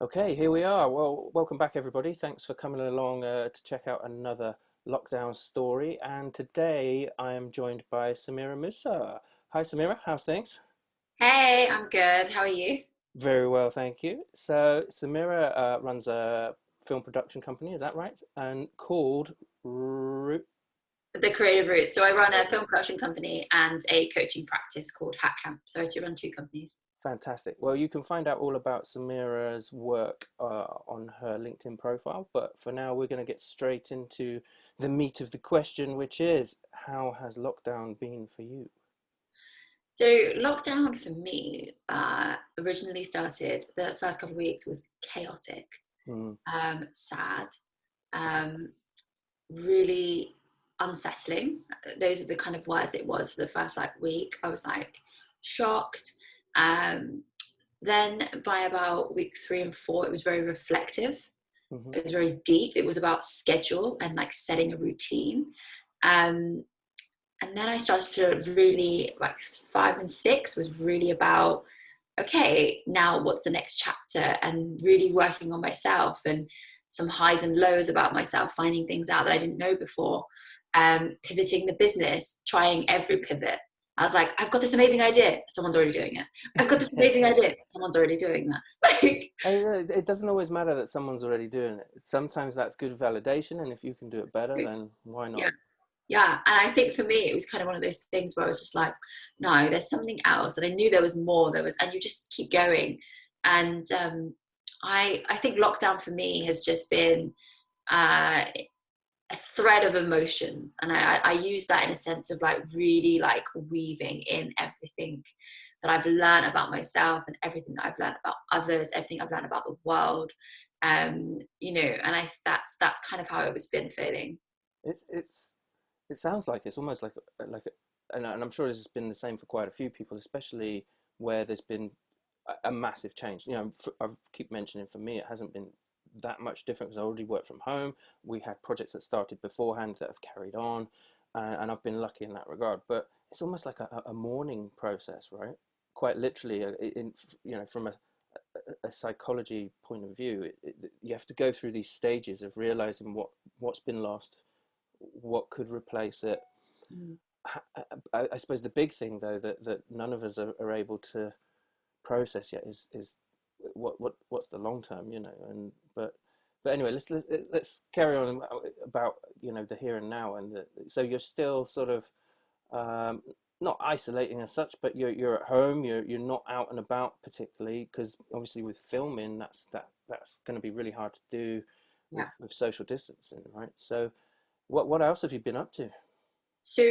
Okay, here we are. Well, welcome back, everybody. Thanks for coming along to check out another lockdown story. And today I am joined by Samira Musa. Hi, Samira. How's things? Hey, I'm good. How are you? Very well, thank you. So, Samira runs a film production company, is that right? And called Root. The Creative Roots. So I run a film production company and a coaching practice called Hat Camp. So I do run two companies. Fantastic. Well, you can find out all about Samira's work on her LinkedIn profile. But for now, we're going to get straight into the meat of the question, which is how has lockdown been for you? So lockdown for me originally started, the first couple of weeks was chaotic, Mm, sad, um, really unsettling. Those are the kind of words it was for the first like week. I was like shocked. Um, then by about week 3 and 4, it was very reflective. hmm It was very deep. It was about schedule and like setting a routine. Um, and then I started to really, like 5 and 6 was really about, okay, now what's the next chapter? And really working on myself and some highs and lows about myself, finding things out that I didn't know before, pivoting the business, trying every pivot. I was like, I've got this amazing idea. Someone's already doing it. I've got this amazing idea. Someone's already doing that. Like, It doesn't always matter that someone's already doing it. Sometimes that's good validation, and if you can do it better, then why yeah. not? Yeah, and I think for me it was kind of one of those things where I was just like, no, there's something else, and I knew there was more. There was, and you just keep going. And I think lockdown for me has just been uh, a thread of emotions, and I use that in a sense of like really like weaving in everything that I've learned about myself and everything that I've learned about others, everything I've learned about the world. And that's kind of how it was been feeling. It's it sounds like it's almost like and I'm sure this has been the same for quite a few people, especially where there's been a massive change. I keep mentioning for me, it hasn't been that much different because I already work from home. We had projects that started beforehand that have carried on, and I've been lucky in that regard. But it's almost like a mourning process, right? Quite literally, from a psychology point of view, you have to go through these stages of realizing what's been lost, what could replace it. Mm. I suppose the big thing though that none of us are able to process yet is what's the long term, and but anyway, let's carry on about the here and now, so you're still sort of um, not isolating as such, but you're at home, you're not out and about particularly, because obviously with filming that's going to be really hard to do Yeah. with social distancing, right? So what else have you been up to? So,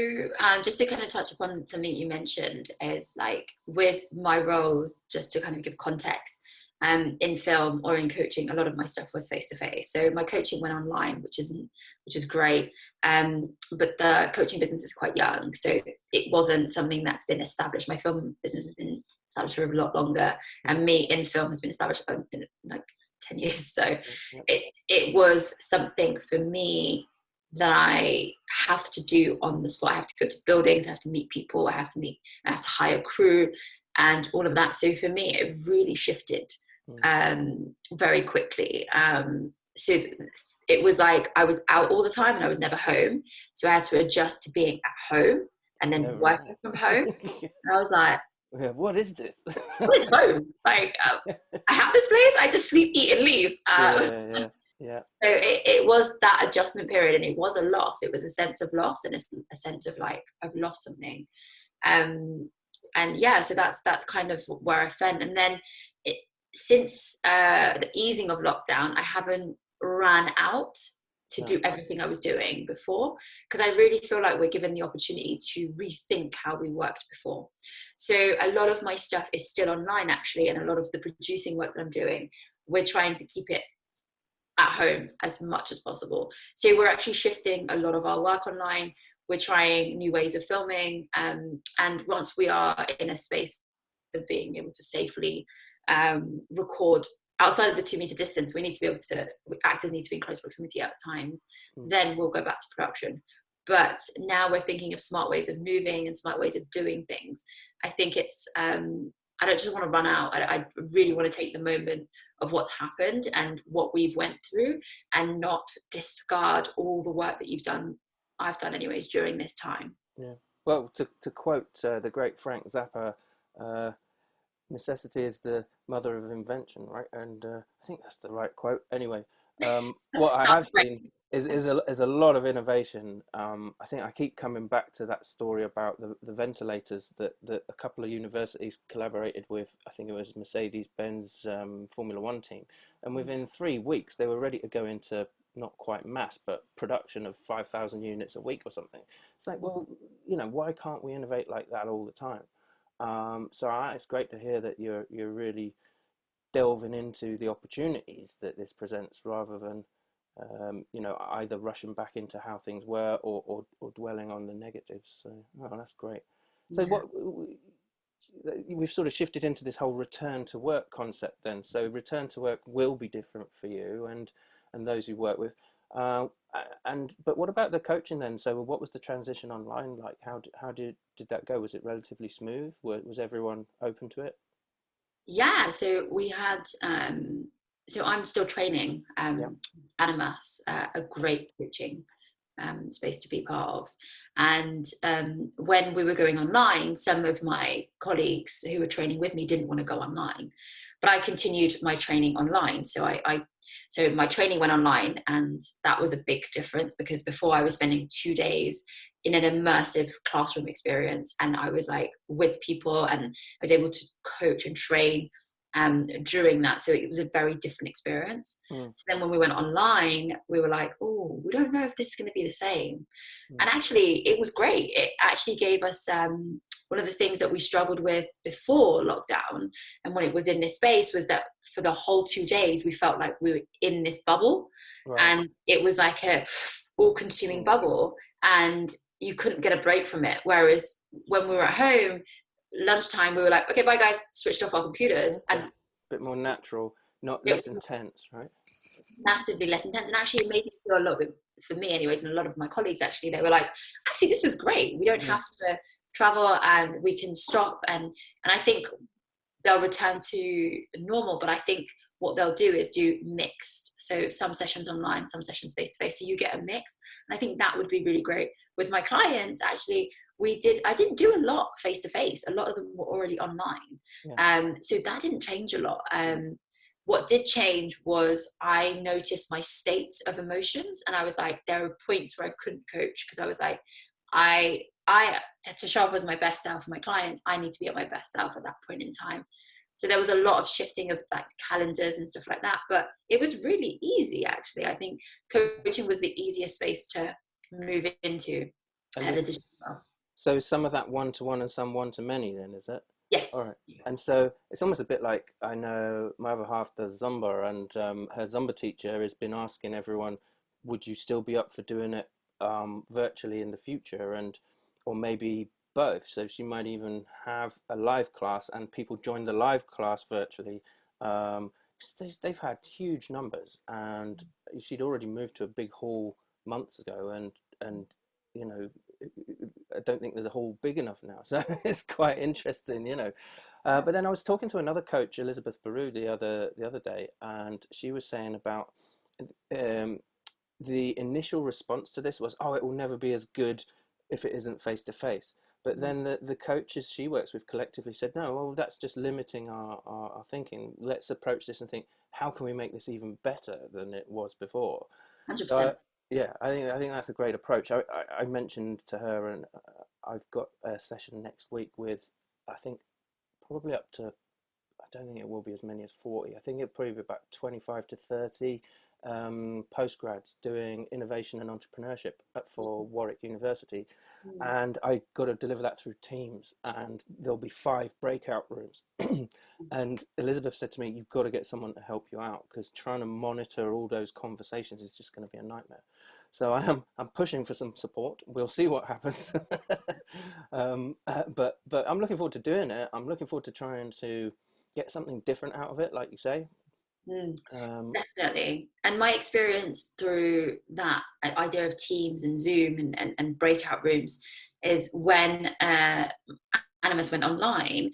just to kind of touch upon something you mentioned is like with my roles, just to kind of give context, in film or in coaching, a lot of my stuff was face to face. So my coaching went online, which is great. But the coaching business is quite young, so it wasn't something that's been established. My film business has been established for a lot longer, and me in film has been established in like 10 years. So Yep. it was something for me that I have to do on the spot. I have to go to buildings, I have to meet people, I have to hire crew and all of that. So for me, it really shifted Mm. very quickly. So it was like I was out all the time and I was never home. So I had to adjust to being at home and Yeah, then right. working from home. And I was like, Yeah, what is this? what is home? Like, I have this place, I just sleep, eat, and leave. Yeah, yeah, yeah. So it was that adjustment period, and it was a loss. It was a sense of loss and a sense of like I've lost something. Um, and yeah, so that's kind of where I felt. And then it, since the easing of lockdown, I haven't ran out to No. do everything I was doing before, because I really feel like we're given the opportunity to rethink how we worked before. So a lot of my stuff is still online actually, and a lot of the producing work that I'm doing, we're trying to keep it at home as much as possible. So we're actually shifting a lot of our work online. We're trying new ways of filming. And once we are in a space of being able to safely record outside of the 2 meter distance, we need to be able to, actors need to be in close proximity at times, Mm. then we'll go back to production. But now we're thinking of smart ways of moving and smart ways of doing things. I think I don't just want to run out. I really want to take the moment of what's happened and what we've went through, and not discard all the work that I've done anyways during this time. Yeah. Well, to quote the great Frank Zappa, uh, necessity is the mother of invention, right? And I think that's the right quote. Anyway, what I Sounds have great. seen is a lot of innovation. I think I keep coming back to that story about the ventilators that a couple of universities collaborated with. I think it was Mercedes-Benz Formula One team, and within 3 weeks they were ready to go into not quite mass, but production of 5,000 units a week or something. It's like, well, why can't we innovate like that all the time? It's great to hear that you're really delving into the opportunities that this presents, rather than either rushing back into how things were, or dwelling on the negatives. So, oh, that's great. So Yeah. what we've sort of shifted into this whole return to work concept then. So return to work will be different for you and those you work with. Uh, but what about the coaching then? So what was the transition online like? How did that go? Was it relatively smooth? Was everyone open to it? Yeah, so we had so I'm still training Yeah. Animas, a great coaching space to be part of. And when we were going online, some of my colleagues who were training with me didn't want to go online, but I continued my training online. So my training went online, and that was a big difference, because before I was spending 2 days in an immersive classroom experience, and I was like with people, and I was able to coach and train during that. So it was a very different experience. Mm, So then when we went online, we were like, oh, we don't know if this is going to be the same. mm, And actually, it was great. It actually gave us one of the things that we struggled with before lockdown, and when it was in this space, was that for the whole 2 days, we felt like we were in this bubble, right. and it was like a all-consuming Mm, bubble, and you couldn't get a break from it. Whereas when we were at home, lunchtime, we were like, okay, bye guys, switched off our computers, okay. and Bit more natural, not it less was intense, right? massively less intense. And actually, it made me feel a lot bit, for me anyways, and a lot of my colleagues actually, they were like, actually, this is great. We don't Mm, have to travel, and we can stop. And I think they'll return to normal, but I think what they'll do is do mixed. So some sessions online, some sessions face to face. So you get a mix. And I think that would be really great. With my clients, actually, I didn't do a lot face to face. A lot of them were already online. yeah. So that didn't change a lot. What did change was I noticed my states of emotions, and I was like, there are points where I couldn't coach, because I was like, I to show up as my best self for my clients, I need to be at my best self at that point in time. So there was a lot of shifting of like calendars and stuff like that, but it was really easy actually. I think coaching was the easiest space to move into And the this, digital world. so some of that one to one and some one to many, then, is it? All Yes. right. And so it's almost a bit like, I know my other half does Zumba, and her Zumba teacher has been asking everyone, would you still be up for doing it virtually in the future, and or maybe both? So she might even have a live class, and people join the live class virtually. Um, 'Cause they've had huge numbers, and she'd already moved to a big hall months ago, and you know I don't think there's a hall big enough now. So it's quite interesting. But then I was talking to another coach, Elizabeth Baru, the other day, and she was saying about um, the initial response to this was, oh, it will never be as good if it isn't face to face. But then the coaches she works with collectively said, no, well, that's just limiting our thinking. Let's approach this and think, how can we make this even better than it was before? So 100%. yeah, I think that's a great approach. I mentioned to her, and I've got a session next week with, I think, probably up to, I don't think it will be as many as 40. I think it'll probably be about 25 to 30 postgrads doing innovation and entrepreneurship for Warwick University. And I got to deliver that through Teams, and there'll be 5 breakout rooms. And Elizabeth said to me, you've got to get someone to help you out, because trying to monitor all those conversations is just going to be a nightmare. So I'm pushing for some support. We'll see what happens. But I'm looking forward to doing it. I'm looking forward to trying to get something different out of it, like you say. Mm, Um, definitely. And my experience through that idea of Teams and Zoom and breakout rooms is when Animus went online,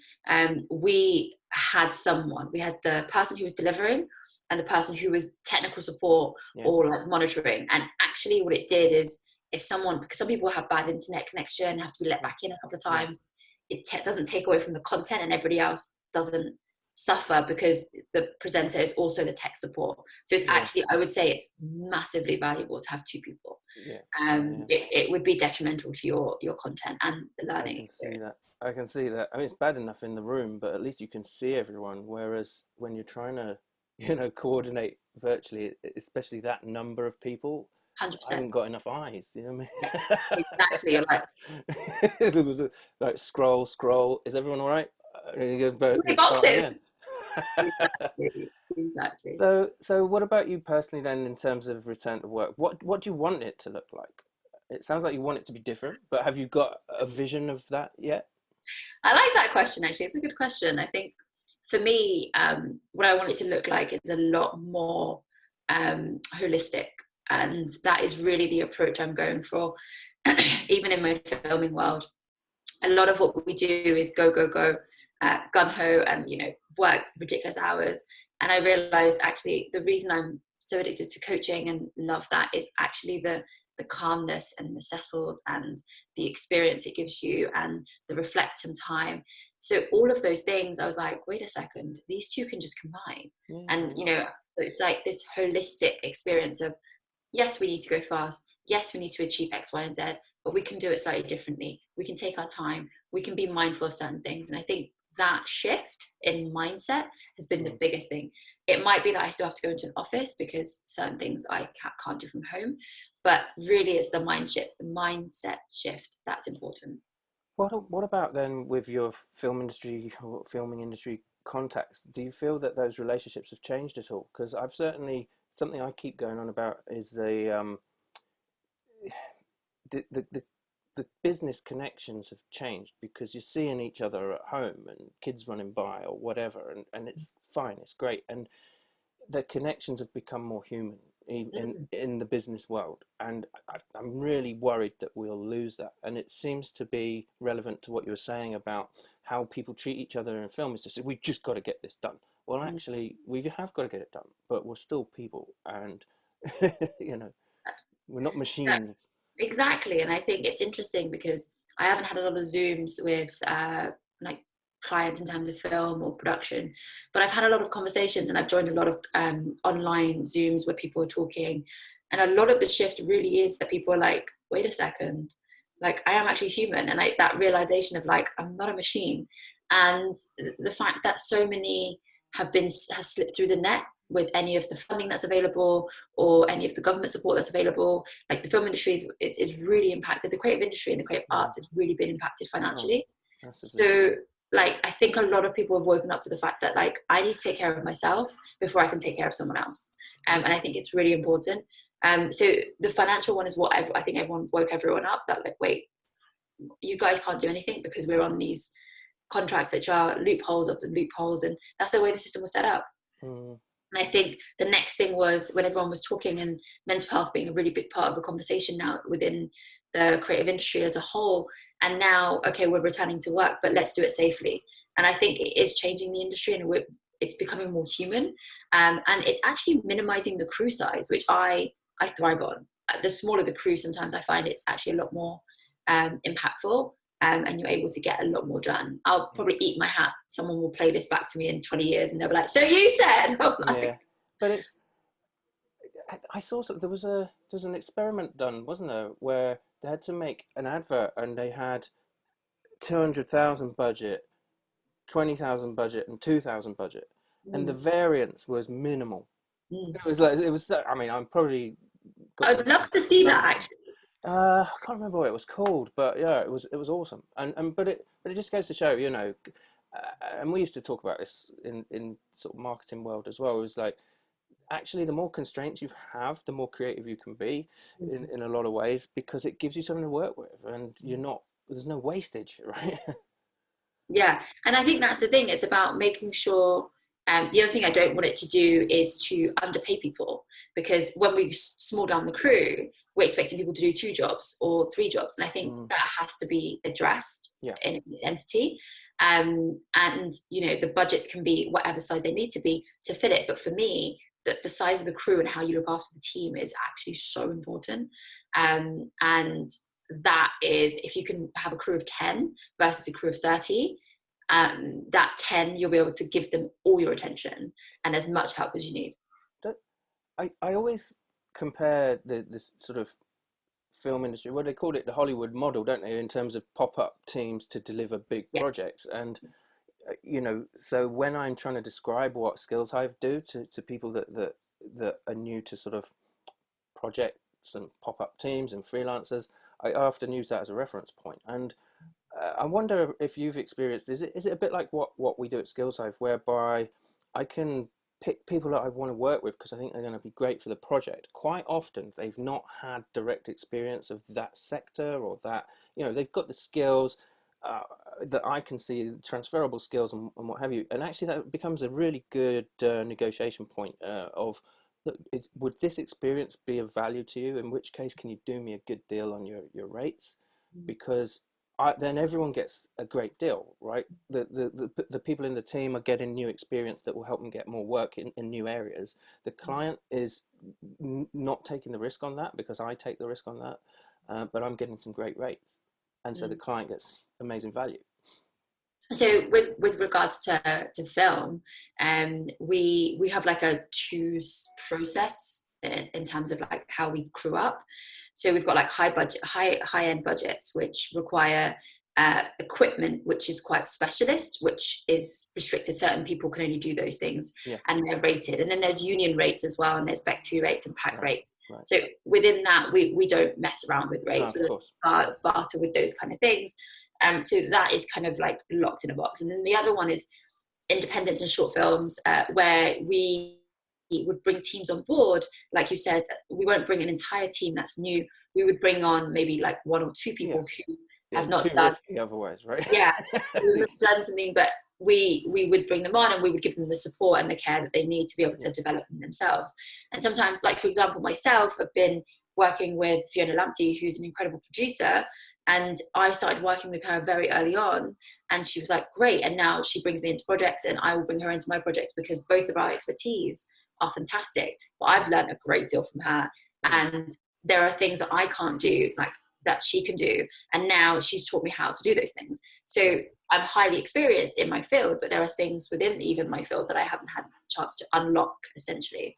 we had the person who was delivering and the person who was technical support Yeah. or like monitoring. And actually what it did is, if someone, because some people have bad internet connection, have to be let back in a couple of Yeah. times, it doesn't take away from the content, and everybody else doesn't suffer because the presenter is also the tech support. So it's Yeah. actually, I would say it's massively valuable to have two people. Yeah. Yeah. It would be detrimental to your content and the I learning can see experience. that. I can see that. I mean, it's bad enough in the room, but at least you can see everyone. Whereas when you're trying to, coordinate virtually, especially that number of people, I 100%. haven't got enough eyes. You know what Yeah, I exactly. You're like, mean? Like scroll, scroll. Is everyone all right? You go, "Three start boxes." again. Exactly. Exactly. So what about you personally then, in terms of return to work? What do you want it to look like? It sounds like you want it to be different, but have you got a vision of that yet? I like that question, actually. It's a good question. I think for me, what I want it to look like is a lot more holistic. And that is really the approach I'm going for, even in my filming world. A lot of what we do is go, go, go, gun ho, and work ridiculous hours. And I realized actually the reason I'm so addicted to coaching and love that is actually the calmness and the settled and the experience it gives you and the reflection time. So all of those things, I was like, wait a second, these two can just combine. Yeah, And why not? it's like this holistic experience of, yes, we need to go fast. Yes, we need to achieve X, Y, and Z, but we can do it slightly differently. We can take our time. We can be mindful of certain things. And I think that shift in mindset has been the Mm. biggest thing. It might be that I still have to go into an office because certain things I can't do from home, but really it's the mindset shift that's important. What about then with your film industry or filming industry contacts? Do you feel that those relationships have changed at all? Because I've certainly, something I keep going on about is the the business connections have changed, because you're seeing each other at home and kids running by or whatever, and it's fine, it's great, and the connections have become more human Mm. in the business world, and I'm really worried that we'll lose that. And it seems to be relevant to what you were saying about how people treat each other in film. Is to say, we just got to get this done. Well, Mm. actually, we have got to get it done, but we're still people, and you know, we're not machines. Exactly. And I think it's interesting because I haven't had a lot of Zooms with like clients in terms of film or production, but I've had a lot of conversations and I've joined a lot of online Zooms where people are talking. And a lot of the shift really is that people are like, wait a second, like I am actually human. And that realization of like, I'm not a machine. And the fact that so many has slipped through the net with any of the funding that's available or any of the government support that's available. Like the film industry is really impacted. The creative industry and the creative Mm. arts has really been impacted Oh, financially. massively. So like I think a lot of people have woken up to the fact that like I need to take care of myself before I can take care of someone else. And I think it's really important. So the financial one is what I think everyone woke everyone up that like, wait, you guys can't do anything because we're on these contracts which are loopholes of the loopholes, and that's the way the system was set up. Mm. And I think the next thing was when everyone was talking and mental health being a really big part of the conversation now within the creative industry as a whole. And now, okay, we're returning to work, but let's do it safely. And I think it is changing the industry, and it's becoming more human. And it's actually minimizing the crew size, which I thrive on. The smaller the crew, sometimes I find it's actually a lot more impactful. And you're able to get a lot more done. I'll probably eat my hat. Someone will play this back to me in 20 years and they'll be like, so you said. I'm Yeah, like, but I saw there's an experiment done, wasn't there, where they had to make an advert and they had 200,000 budget, 20,000 budget, and 2,000 budget, and the mm, variance was minimal. mm. It was. I mean, I'm probably got the I'd love to see that numbers. actually. I can't remember what it was called, but yeah, it was awesome. And but it just goes to show, and we used to talk about this in sort of marketing world as well. It was like, actually, the more constraints you have, the more creative you can be in a lot of ways, because it gives you something to work with, and there's no wastage, right? Yeah. And I think that's the thing. It's about making sure The other thing I don't want it to do is to underpay people, because when we small down the crew, we're expecting people to do 2 jobs or 3 jobs. And I think that has to be addressed in this entity. And, you know, the budgets can be whatever size they need to be to fit it. But for me, the size of the crew and how you look after the team is actually so important. And that is, if you can have a crew of 10 versus a crew of 30, that 10, you'll be able to give them all your attention and as much help as you need. I always compare this sort of film industry, well, they called it the Hollywood model, don't they, in terms of pop-up teams to deliver big projects. And you know, so when I'm trying to describe what Skills Hive do to people that are new to sort of projects and pop-up teams and freelancers, I often use that as a reference point. And I wonder if you've experienced, is it a bit like what we do at Skills Hive, whereby I can pick people that I want to work with because I think they're going to be great for the project. Quite often they've not had direct experience of that sector, or that, you know, they've got the skills that I can see, transferable skills and what have you. And actually that becomes a really good negotiation point of, would this experience be of value to you? In which case, can you do me a good deal on your rates? Because then everyone gets a great deal, right? The people in the team are getting new experience that will help them get more work in new areas. The client is not taking the risk on that because I take the risk on that, but I'm getting some great rates. And so the client gets amazing value. So with regards to film, we have like a 2 process in terms of like how we crew up. So we've got like high end budgets, which require equipment which is quite specialist, which is restricted. Certain people can only do those things, and they're rated. And then there's union rates as well, and there's Spec 2 rates and pack rates. Right. So within that, we don't mess around with rates. We don't barter with those kind of things. So that is kind of like locked in a box. And then the other one is independence and short films, where we would bring teams on board. Like you said, we won't bring an entire team that's new. We would bring on maybe like 1 or 2 people who have not done otherwise, right? We've done something, but we would bring them on and we would give them the support and the care that they need to be able to develop them themselves. And sometimes, like for example, myself, I've been working with Fiona Lamptey, who's an incredible producer, and I started working with her very early on, and she was like, great. And now she brings me into projects and I will bring her into my projects because both of our expertise are fantastic. But I've learned a great deal from her, and there are things that I can't do, like that she can do, and now she's taught me how to do those things. So I'm highly experienced in my field, but there are things within even my field that I haven't had a chance to unlock, essentially.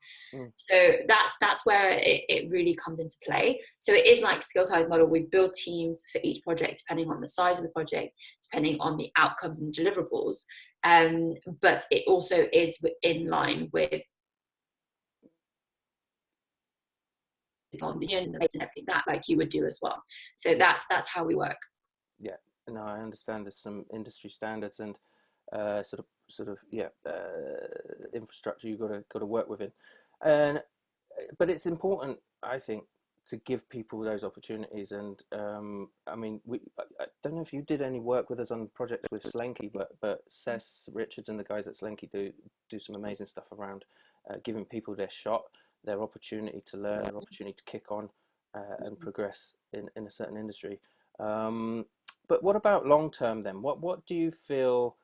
So that's where it really comes into play. So it is like Skills Hive model. We build teams for each project depending on the size of the project, depending on the outcomes and deliverables, but it also is in line with on the unions and everything that like you would do as well. So that's how we work. Yeah, no, I understand there's some industry standards and sort of infrastructure you've got to work within, but it's important, I think, to give people those opportunities. And I mean, I don't know if you did any work with us on projects with Slenky, but Cess Richards and the guys at Slenky do some amazing stuff around giving people their shot, their opportunity to learn, their opportunity to kick on and progress in a certain industry. But what about long term then? What do you feel?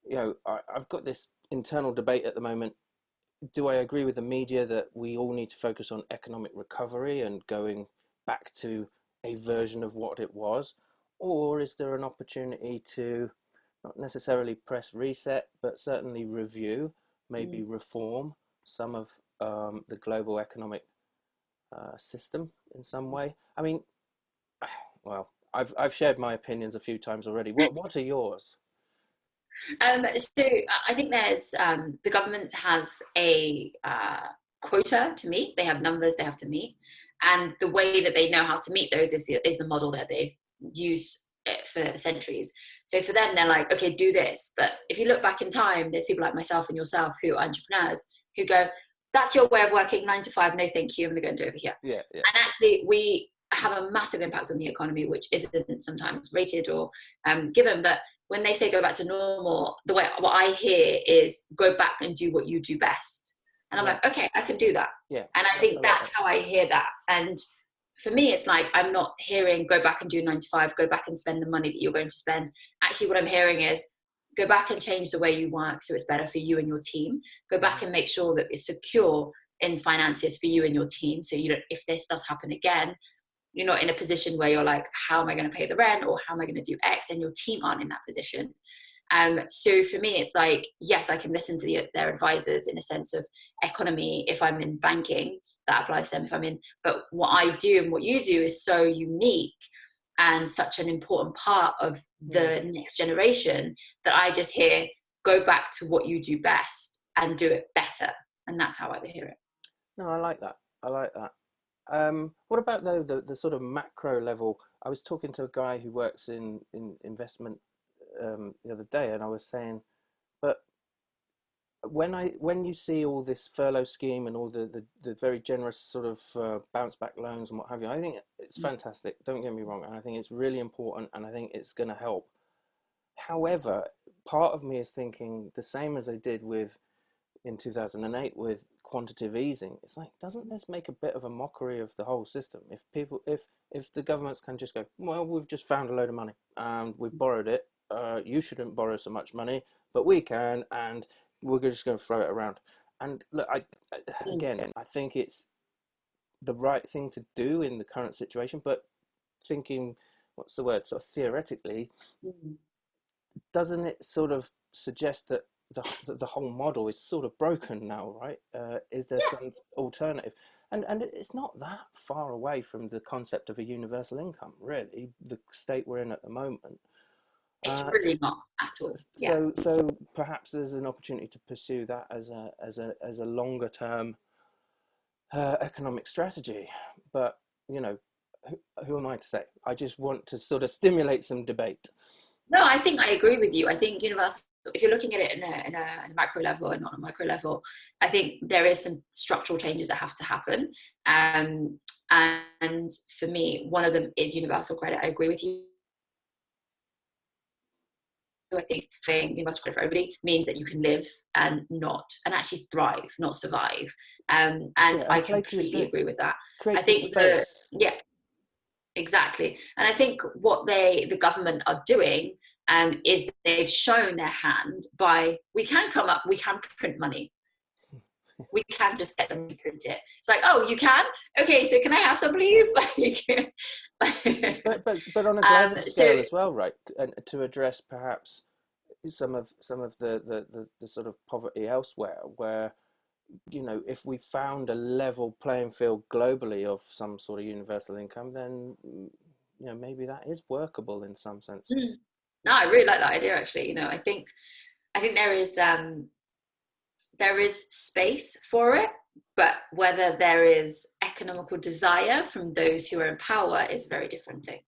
You know, I've got this internal debate at the moment. Do I agree with the media that we all need to focus on economic recovery and going back to a version of what it was? Or is there an opportunity to not necessarily press reset, but certainly review, maybe reform some of the global economic system in some way? I mean, well, I've shared my opinions a few times already. What are yours? So I think there's the government has a quota to meet. They have numbers they have to meet, and the way that they know how to meet those is the model that they've used for centuries. So for them, they're like, okay, do this. But if you look back in time, there's people like myself and yourself who are entrepreneurs who go, that's your way of working, 9 to 5, no thank you, I'm going to go and do over here. Yeah. And actually, we have a massive impact on the economy, which isn't sometimes rated or given, but when they say go back to normal, the way what I hear is go back and do what you do best. And I'm Yeah. like, okay, I can do that. Yeah. And I I think like that's that. how I hear that. And for me, it's like I'm not hearing go back and do 9 to 5, go back and spend the money that you're going to spend. Actually, what I'm hearing is go back and change the way you work so it's better for you and your team. Go back and make sure that it's secure in finances for you and your team. So you don't, if this does happen again, you're not in a position where you're like, how am I going to pay the rent, or how am I going to do X? And your team aren't in that position. So for me, it's like, yes, I can listen to their advisors in a sense of economy. If I'm in banking, that applies to them. If I'm in, but what I do and what you do is so unique and such an important part of the next generation that I just hear, go back to what you do best and do it better. And that's how I hear it. No, I like that. I like that. What about though the sort of macro level? I was talking to a guy who works in investment the other day, and I was saying, but when you see all this furlough scheme and all the very generous sort of bounce back loans and what have you, I think it's fantastic. Don't get me wrong, and I think it's really important, and I think it's going to help. However, part of me is thinking the same as I did with in 2008 with quantitative easing. It's like, doesn't this make a bit of a mockery of the whole system? If people, if the governments can just go, well, we've just found a load of money and we've borrowed it. You shouldn't borrow so much money, but we can, and we're just going to throw it around. And look, again, I think it's the right thing to do in the current situation, but thinking, what's the word, sort of theoretically, doesn't it sort of suggest that the whole model is sort of broken now, right? Is there Yeah, some alternative? And it's not that far away from the concept of a universal income, really, the state we're in at the moment. it's Uh, really not at so, all. Yeah. so perhaps there's an opportunity to pursue that as a longer term economic strategy. But you know, who am I to say? I just want to sort of stimulate some debate. No, I think I agree with you. I think universal, if you're looking at it in a macro level and not a micro level, I think there is some structural changes that have to happen. And for me, one of them is universal credit. I agree with you. I think having universal credit for everybody means that you can live and actually thrive, not survive. And Yeah, I and play to your completely strength. agree with that. I Creates the think space. yeah, exactly. And I think what the government are doing is they've shown their hand by we can print money. We can just get them to print it. It's like, oh, you can? Okay, so can I have some, please? But on a global So scale as well, right? And to address perhaps some of the sort of poverty elsewhere, where if we found a level playing field globally of some sort of universal income, then maybe that is workable in some sense. no, I really like that idea actually. I think there is space for it, but whether there is economical desire from those who are in power is a very different thing.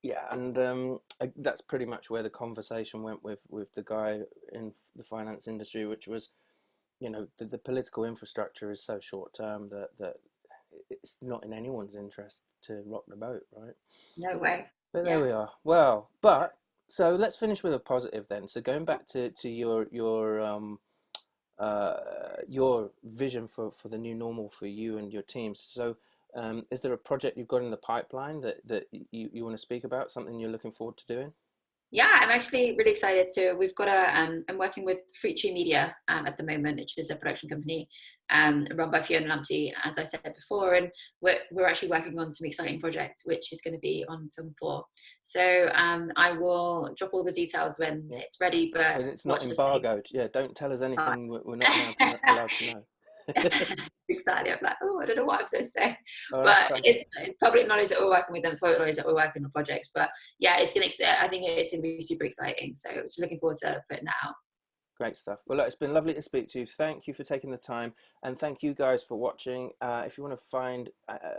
Yeah, and that's pretty much where the conversation went with the guy in the finance industry, which was, the political infrastructure is so short term that it's not in anyone's interest to rock the boat, right? No way. But there Yeah. we are. Well, but so let's finish with a positive then. So going back to your vision for the new normal for you and your teams. So is there a project you've got in the pipeline that you want to speak about? Something you're looking forward to doing? Yeah, I'm actually really excited. So we've got I'm working with Fruit Tree Media at the moment, which is a production company run by Fiona Lumpty, as I said before, and we're actually working on some exciting project, which is going to be on Film 4. So I will drop all the details when Yeah. it's ready, but When it's not watch the space. embargoed. Yeah, don't tell us anything we're not allowed to know. Exactly. I'm like, oh, I don't know what I'm supposed to say, Oh, that's but it's, fantastic. it's public knowledge that we're working with them. It's public knowledge that we're working on projects. But yeah, I think it's going to be super exciting. So just looking forward to putting that out. Great stuff. Well, look, it's been lovely to speak to you. Thank you for taking the time, and thank you guys for watching. If you want to find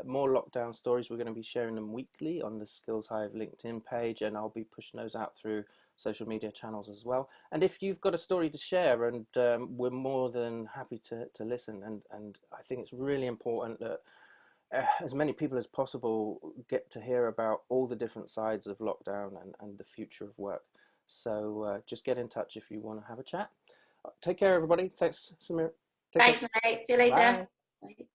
more lockdown stories, we're going to be sharing them weekly on the Skills Hive LinkedIn page, and I'll be pushing those out through social media channels as well. And if you've got a story to share, and we're more than happy to listen. And I think it's really important that as many people as possible get to hear about all the different sides of lockdown and the future of work. So just get in touch if you want to have a chat. Take care, everybody. Thanks, Samir. Take care. Thanks, mate. See you later. Bye. Bye.